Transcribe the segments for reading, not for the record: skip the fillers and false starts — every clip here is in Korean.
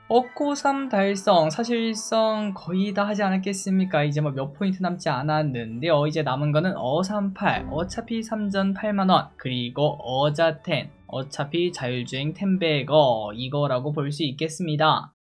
업고3 달성, 사실상 거의 다 하지 않았겠습니까? 이제 뭐 몇 포인트 남지 않았는데요. 이제 남은 거는 어38, 어차피 3전 8만원, 그리고 어자10, 어차피 자율주행 10배거, 이거라고 볼 수 있겠습니다.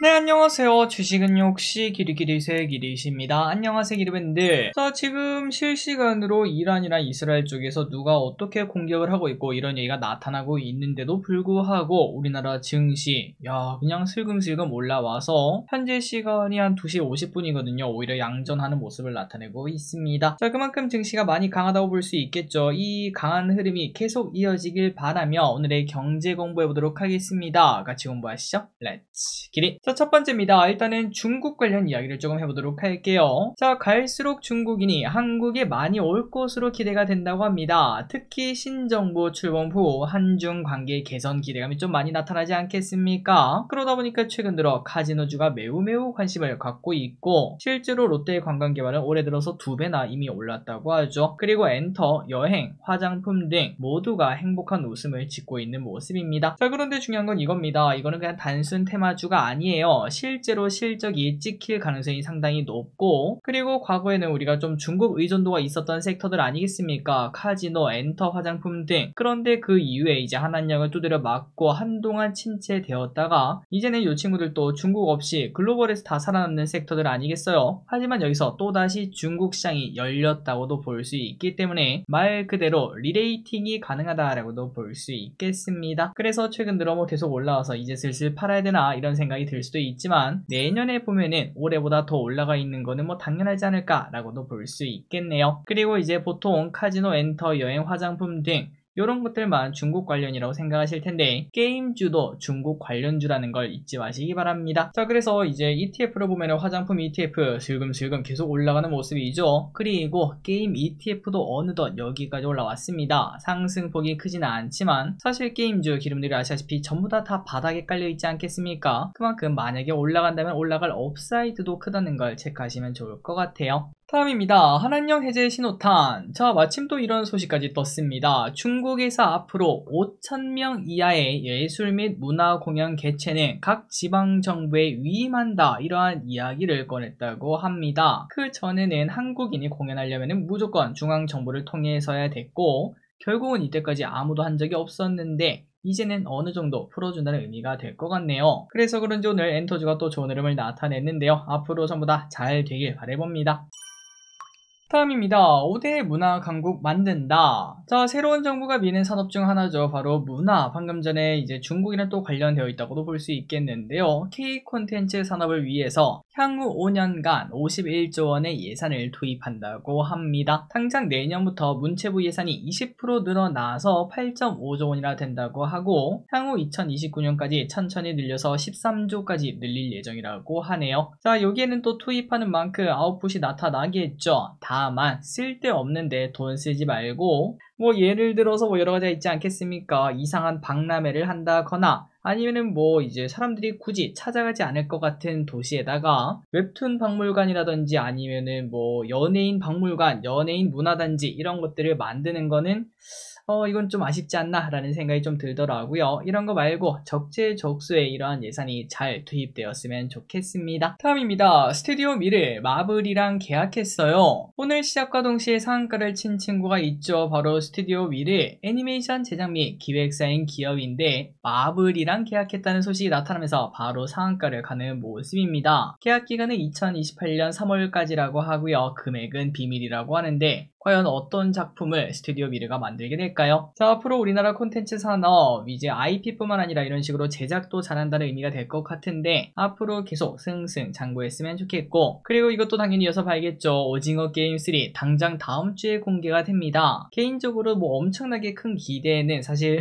네, 안녕하세요. 주식은 역시 기리기리새 기리시입니다. 안녕하세요, 기리밴들. 자, 지금 실시간으로 이란이랑 이스라엘 쪽에서 누가 어떻게 공격을 하고 있고 이런 얘기가 나타나고 있는데도 불구하고 우리나라 증시, 그냥 슬금슬금 올라와서 현재 시간이 한 2시 50분이거든요. 오히려 양전하는 모습을 나타내고 있습니다. 자, 그만큼 증시가 많이 강하다고 볼 수 있겠죠. 이 강한 흐름이 계속 이어지길 바라며 오늘의 경제 공부해보도록 하겠습니다. 같이 공부하시죠. 렛츠 기릿. 자, 첫 번째입니다. 일단은 중국 관련 이야기를 조금 해보도록 할게요. 자, 갈수록 중국인이 한국에 많이 올 것으로 기대가 된다고 합니다. 특히 신정부 출범 후 한중 관계 개선 기대감이 좀 많이 나타나지 않겠습니까? 그러다 보니까 최근 들어 카지노주가 매우 관심을 갖고 있고, 실제로 롯데 관광개발은 올해 들어서 2배나 이미 올랐다고 하죠. 그리고 엔터, 여행, 화장품 등 모두가 행복한 웃음을 짓고 있는 모습입니다. 자, 그런데 중요한 건 이겁니다. 이거는 그냥 단순 테마주가 아니에요. 실제로 실적이 찍힐 가능성이 상당히 높고, 그리고 과거에는 우리가 좀 중국 의존도가 있었던 섹터들 아니겠습니까? 카지노, 엔터, 화장품 등. 그런데 그 이후에 이제 한한령을 두드려 맞고 한동안 침체되었다가 이제는 이 친구들도 중국 없이 글로벌에서 다 살아남는 섹터들 아니겠어요? 하지만 여기서 또다시 중국 시장이 열렸다고도 볼 수 있기 때문에 말 그대로 리레이팅이 가능하다라고도 볼 수 있겠습니다. 그래서 최근 들어 계속 올라와서 이제 슬슬 팔아야 되나 이런 생각이 들 수도 있지만, 내년에 보면은 올해보다 더 올라가 있는 거는 당연하지 않을까라고도 볼 수 있겠네요. 그리고 이제 보통 카지노, 엔터, 여행, 화장품 등 이런 것들만 중국 관련이라고 생각하실 텐데, 게임주도 중국 관련주라는 걸 잊지 마시기 바랍니다. 자, 그래서 이제 ETF를 보면 화장품 ETF 슬금슬금 계속 올라가는 모습이죠. 그리고 게임 ETF도 어느덧 여기까지 올라왔습니다. 상승폭이 크지는 않지만 사실 게임주 기름들이 아시다시피 전부 다 바닥에 깔려있지 않겠습니까? 그만큼 만약에 올라간다면 올라갈 업사이드도 크다는 걸 체크하시면 좋을 것 같아요. 다음입니다. 한한령 해제 신호탄. 자, 마침 또 이런 소식까지 떴습니다. 중국에서 앞으로 5,000명 이하의 예술 및 문화 공연 개최는 각 지방정부에 위임한다, 이러한 이야기를 꺼냈다고 합니다. 그 전에는 한국인이 공연하려면 무조건 중앙정부를 통해서야 됐고, 결국은 이때까지 아무도 한 적이 없었는데 이제는 어느 정도 풀어준다는 의미가 될 것 같네요. 그래서 그런지 오늘 엔터주가 또 좋은 흐름을 나타냈는데요. 앞으로 전부 다 잘 되길 바라봅니다. 다음입니다. 5대 문화 강국 만든다. 자, 새로운 정부가 미는 산업 중 하나죠. 바로 문화. 방금 전에 이제 중국이랑 또 관련되어 있다고도 볼 수 있겠는데요. K 콘텐츠 산업을 위해서 향후 5년간 51조 원의 예산을 투입한다고 합니다. 당장 내년부터 문체부 예산이 20% 늘어나서 8.5조 원이나 된다고 하고, 향후 2029년까지 천천히 늘려서 13조까지 늘릴 예정이라고 하네요. 자, 여기에는 또 투입하는 만큼 아웃풋이 나타나겠죠. 다만 쓸데없는데 돈 쓰지 말고, 예를 들어서 여러 가지가 있지 않겠습니까? 이상한 박람회를 한다거나, 아니면은 이제 사람들이 굳이 찾아가지 않을 것 같은 도시에다가 웹툰 박물관이라든지 아니면은 연예인 박물관, 연예인 문화단지 이런 것들을 만드는 거는 이건 좀 아쉽지 않나 라는 생각이 좀 들더라고요. 이런 거 말고 적재적소에 이러한 예산이 잘 투입되었으면 좋겠습니다. 다음입니다. 스튜디오 미를 마블이랑 계약했어요. 오늘 시작과 동시에 상한가를 친 친구가 있죠. 바로 스튜디오 미를 애니메이션 제작 및 기획사인 기업인데 마블이랑 계약했다는 소식이 나타나면서 바로 상한가를 가는 모습입니다. 계약 기간은 2028년 3월까지라고 하고요. 금액은 비밀이라고 하는데 과연 어떤 작품을 스튜디오 미르가 만들게 될까요? 자, 앞으로 우리나라 콘텐츠 산업 이제 IP뿐만 아니라 이런 식으로 제작도 잘한다는 의미가 될 것 같은데 앞으로 계속 승승장구했으면 좋겠고, 그리고 이것도 당연히 이어서 봐야겠죠. 오징어 게임 3 당장 다음 주에 공개가 됩니다. 개인적으로 엄청나게 큰 기대는 사실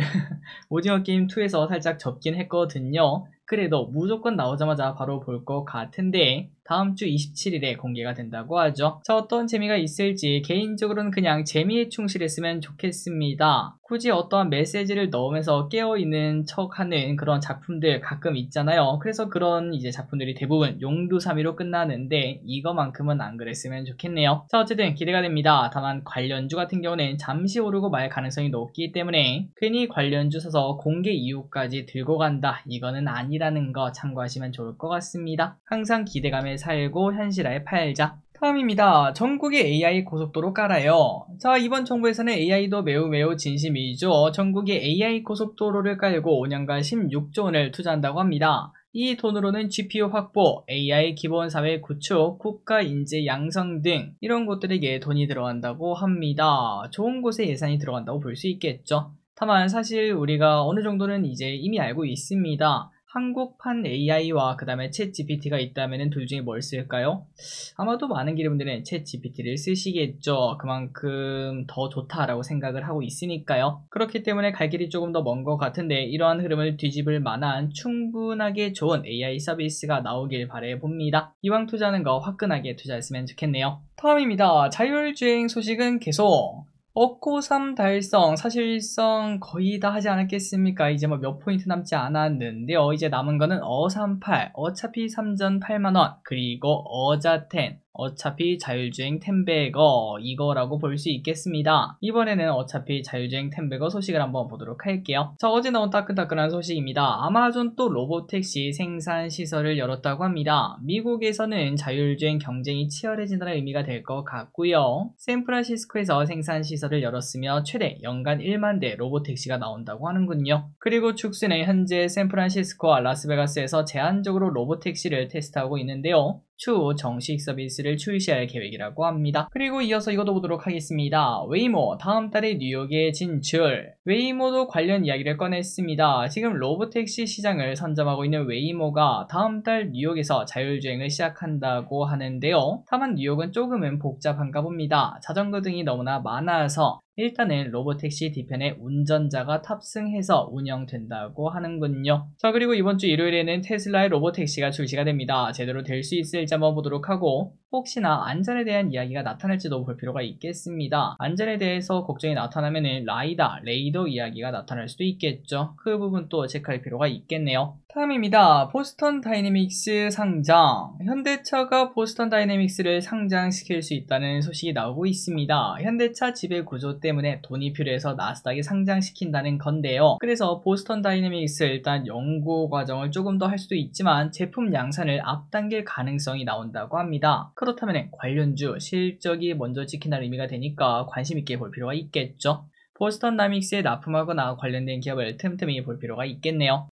오징어 게임 2에서 살짝 접긴 했거든요. 댓글에도 무조건 나오자마자 바로 볼 것 같은데 다음 주 27일에 공개가 된다고 하죠. 자, 어떤 재미가 있을지 개인적으로는 그냥 재미에 충실했으면 좋겠습니다. 굳이 어떠한 메시지를 넣으면서 깨어있는 척하는 그런 작품들 가끔 있잖아요. 그래서 그런 이제 작품들이 대부분 용두사미로 끝나는데 이거만큼은 안 그랬으면 좋겠네요. 자, 어쨌든 기대가 됩니다. 다만 관련주 같은 경우는 잠시 오르고 말 가능성이 높기 때문에 괜히 관련주 사서 공개 이후까지 들고 간다, 이거는 아니라는 거 참고하시면 좋을 것 같습니다. 항상 기대감에 살고 현실화에 팔자. 다음입니다. 전국에 AI 고속도로 깔아요. 자, 이번 정부에서는 AI도 매우 진심이죠. 전국에 AI 고속도로를 깔고 5년간 16조 원을 투자한다고 합니다. 이 돈으로는 GPU 확보, AI 기본 사회 구축, 국가 인재 양성 등 이런 곳들에게 돈이 들어간다고 합니다. 좋은 곳에 예산이 들어간다고 볼 수 있겠죠. 다만 사실 우리가 어느 정도는 이제 이미 알고 있습니다. 한국판 AI와 그 다음에 챗 GPT가 있다면 둘 중에 뭘 쓸까요? 아마도 많은 기름들은 챗 GPT를 쓰시겠죠. 그만큼 더 좋다라고 생각을 하고 있으니까요. 그렇기 때문에 갈 길이 조금 더 먼 것 같은데 이러한 흐름을 뒤집을 만한 충분하게 좋은 AI 서비스가 나오길 바라봅니다. 이왕 투자하는 거 화끈하게 투자했으면 좋겠네요. 다음입니다. 자율주행 소식은 계속 어코3 달성, 사실상 거의 다 하지 않았겠습니까? 이제 뭐 몇 포인트 남지 않았는데요. 이제 남은 거는 어38, 어차피 3전 8만원, 그리고 어자10, 어차피 자율주행 템베거, 이거라고 볼 수 있겠습니다. 이번에는 어차피 자율주행 템베거 소식을 한번 보도록 할게요. 자, 어제 나온 따끈따끈한 소식입니다. 아마존 또 로보택시 생산 시설을 열었다고 합니다. 미국에서는 자율주행 경쟁이 치열해진다는 의미가 될 것 같고요. 샌프란시스코에서 생산 시설을 열었으며 최대 연간 1만 대 로보택시가 나온다고 하는군요. 그리고 축소는 현재 샌프란시스코와 라스베가스에서 제한적으로 로보택시를 테스트하고 있는데요. 추후 정식 서비스를 출시할 계획이라고 합니다. 그리고 이어서 이것도 보도록 하겠습니다. 웨이모 다음 달에 뉴욕에 진출. 웨이모도 관련 이야기를 꺼냈습니다. 지금 로보택시 시장을 선점하고 있는 웨이모가 다음 달 뉴욕에서 자율주행을 시작한다고 하는데요. 다만 뉴욕은 조금은 복잡한가 봅니다. 자전거 등이 너무나 많아서 일단은 로보택시 뒤편에 운전자가 탑승해서 운영된다고 하는군요. 자, 그리고 이번 주 일요일에는 테슬라의 로보택시가 출시가 됩니다. 제대로 될 수 있을지 한번 보도록 하고 혹시나 안전에 대한 이야기가 나타날지도 볼 필요가 있겠습니다. 안전에 대해서 걱정이 나타나면은 레이더 이야기가 나타날 수도 있겠죠. 그 부분도 체크할 필요가 있겠네요. 다음입니다. 보스턴 다이내믹스 상장. 현대차가 보스턴 다이내믹스를 상장시킬 수 있다는 소식이 나오고 있습니다. 현대차 지배 구조 때문에 돈이 필요해서 나스닥에 상장시킨다는 건데요. 그래서 보스턴 다이내믹스 일단 연구 과정을 조금 더 할 수도 있지만 제품 양산을 앞당길 가능성이 나온다고 합니다. 그렇다면 관련주 실적이 먼저 찍힌다는 의미가 되니까 관심 있게 볼 필요가 있겠죠. 보스턴 다이내믹스에 납품하거나 관련된 기업을 틈틈이 볼 필요가 있겠네요.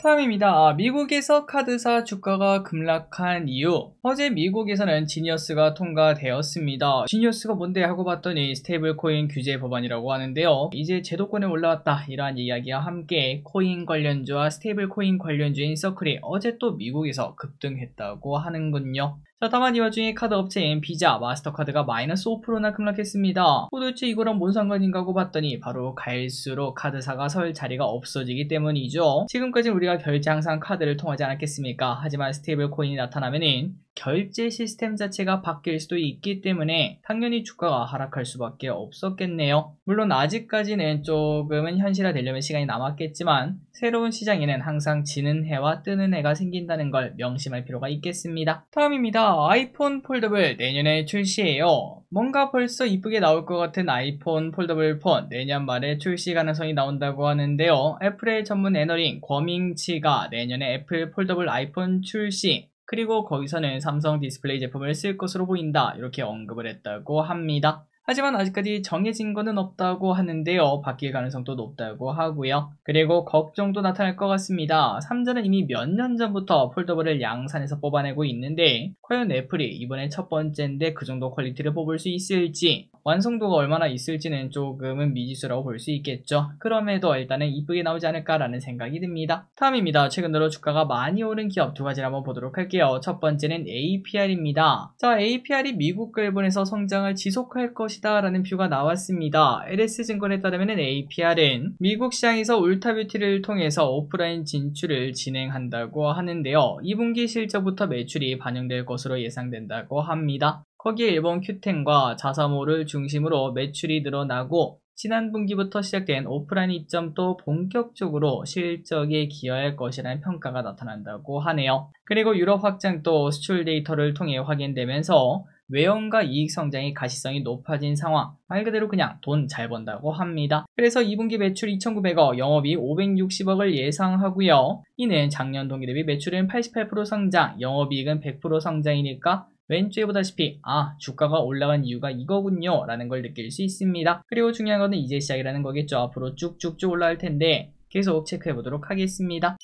다음입니다. 미국에서 카드사 주가가 급락한 이유. 어제 미국에서는 지니어스가 통과되었습니다. 지니어스가 뭔데 하고 봤더니 스테이블 코인 규제 법안이라고 하는데요. 이제 제도권에 올라왔다, 이러한 이야기와 함께 코인 관련주와 스테이블 코인 관련주인 서클이 어제 또 미국에서 급등했다고 하는군요. 자, 다만 이 와중에 카드 업체인 비자, 마스터카드가 마이너스 5%나 급락했습니다. 도대체 이거랑 뭔 상관인가 하고 봤더니 바로 갈수록 카드사가 설 자리가 없어지기 때문이죠. 지금까지 우리가 결제 항상 카드를 통하지 않았겠습니까? 하지만 스테이블 코인이 나타나면은 결제 시스템 자체가 바뀔 수도 있기 때문에 당연히 주가가 하락할 수밖에 없었겠네요. 물론 아직까지는 조금은 현실화되려면 시간이 남았겠지만 새로운 시장에는 항상 지는 해와 뜨는 해가 생긴다는 걸 명심할 필요가 있겠습니다. 다음입니다. 아이폰 폴더블 내년에 출시해요. 뭔가 벌써 이쁘게 나올 것 같은 아이폰 폴더블 폰 내년 말에 출시 가능성이 나온다고 하는데요. 애플의 전문 애널인 거밍치가 내년에 애플 폴더블 아이폰 출시, 그리고 거기서는 삼성 디스플레이 제품을 쓸 것으로 보인다, 이렇게 언급을 했다고 합니다. 하지만 아직까지 정해진 거는 없다고 하는데요. 바뀔 가능성도 높다고 하고요. 그리고 걱정도 나타날 것 같습니다. 삼성은 이미 몇 년 전부터 폴더블을 양산해서 뽑아내고 있는데 과연 애플이 이번에 첫 번째인데 그 정도 퀄리티를 뽑을 수 있을지, 완성도가 얼마나 있을지는 조금은 미지수라고 볼 수 있겠죠. 그럼에도 일단은 이쁘게 나오지 않을까라는 생각이 듭니다. 다음입니다. 최근 들어 주가가 많이 오른 기업 두 가지를 한번 보도록 할게요. 첫 번째는 APR입니다. 자, APR이 미국과 일본에서 성장을 지속할 것이 것이다 라는 뷰가 나왔습니다. LS증권에 따르면 APR은 미국 시장에서 울타뷰티를 통해서 오프라인 진출을 진행한다고 하는데요. 2분기 실적부터 매출이 반영될 것으로 예상된다고 합니다. 거기에 일본 큐텐과 자사모를 중심으로 매출이 늘어나고 지난 분기부터 시작된 오프라인 이점도 본격적으로 실적에 기여할 것이라는 평가가 나타난다고 하네요. 그리고 유럽 확장도 수출 데이터를 통해 확인되면서 외형과 이익 성장의 가시성이 높아진 상황, 말 그대로 그냥 돈 잘 번다고 합니다. 그래서 2분기 매출 2,900억, 영업이익 560억을 예상하고요. 이는 작년 동기 대비 매출은 88% 성장, 영업이익은 100% 성장이니까 왼쪽에 보다시피 주가가 올라간 이유가 이거군요 라는 걸 느낄 수 있습니다. 그리고 중요한 거는 이제 시작이라는 거겠죠. 앞으로 쭉쭉쭉 올라갈 텐데 계속 체크해 보도록 하겠습니다.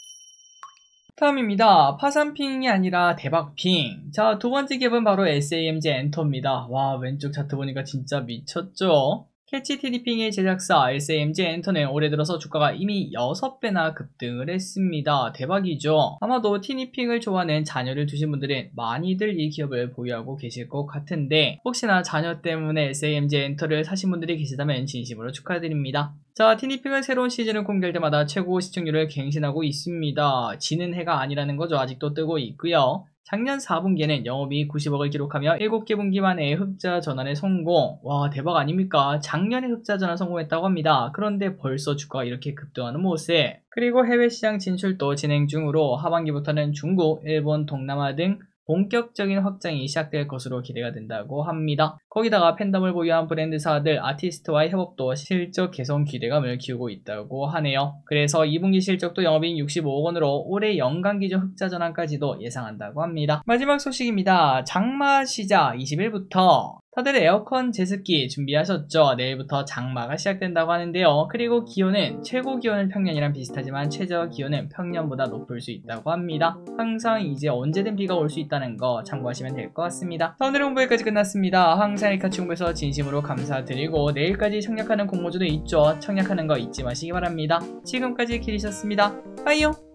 다음입니다. 파산핑이 아니라 대박핑. 자, 두 번째 기업은 바로 SAMG 엔터입니다. 와, 왼쪽 차트 보니까 진짜 미쳤죠? 캐치 티니핑의 제작사 SAMG 엔터는 올해 들어서 주가가 이미 6배나 급등을 했습니다. 대박이죠? 아마도 티니핑을 좋아하는 자녀를 두신 분들은 많이들 이 기업을 보유하고 계실 것 같은데 혹시나 자녀 때문에 SAMG 엔터를 사신 분들이 계시다면 진심으로 축하드립니다. 자, 티니핑은 새로운 시즌을 공개할 때마다 최고 시청률을 갱신하고 있습니다. 지는 해가 아니라는 거죠. 아직도 뜨고 있고요. 작년 4분기에는 영업이익 90억을 기록하며 7개 분기 만에 흑자 전환에 성공. 와, 대박 아닙니까? 작년에 흑자 전환 성공했다고 합니다. 그런데 벌써 주가가 이렇게 급등하는 모습. 그리고 해외 시장 진출도 진행 중으로 하반기부터는 중국, 일본, 동남아 등 본격적인 확장이 시작될 것으로 기대가 된다고 합니다. 거기다가 팬덤을 보유한 브랜드사들 아티스트와의 협업도 실적 개선 기대감을 키우고 있다고 하네요. 그래서 2분기 실적도 영업이익 65억 원으로 올해 연간 기준 흑자 전환까지도 예상한다고 합니다. 마지막 소식입니다. 장마 시작 20일부터 다들 에어컨 제습기 준비하셨죠? 내일부터 장마가 시작된다고 하는데요. 그리고 기온은 최고 기온은 평년이랑 비슷하지만 최저 기온은 평년보다 높을 수 있다고 합니다. 항상 이제 언제든 비가 올 수 있다는 거 참고하시면 될 것 같습니다. 자, 오늘은 공부 여기까지 끝났습니다. 항상 에카치 공부에서 진심으로 감사드리고 내일까지 청약하는 공모주도 있죠. 청약하는 거 잊지 마시기 바랍니다. 지금까지 길이셨습니다. 빠이요.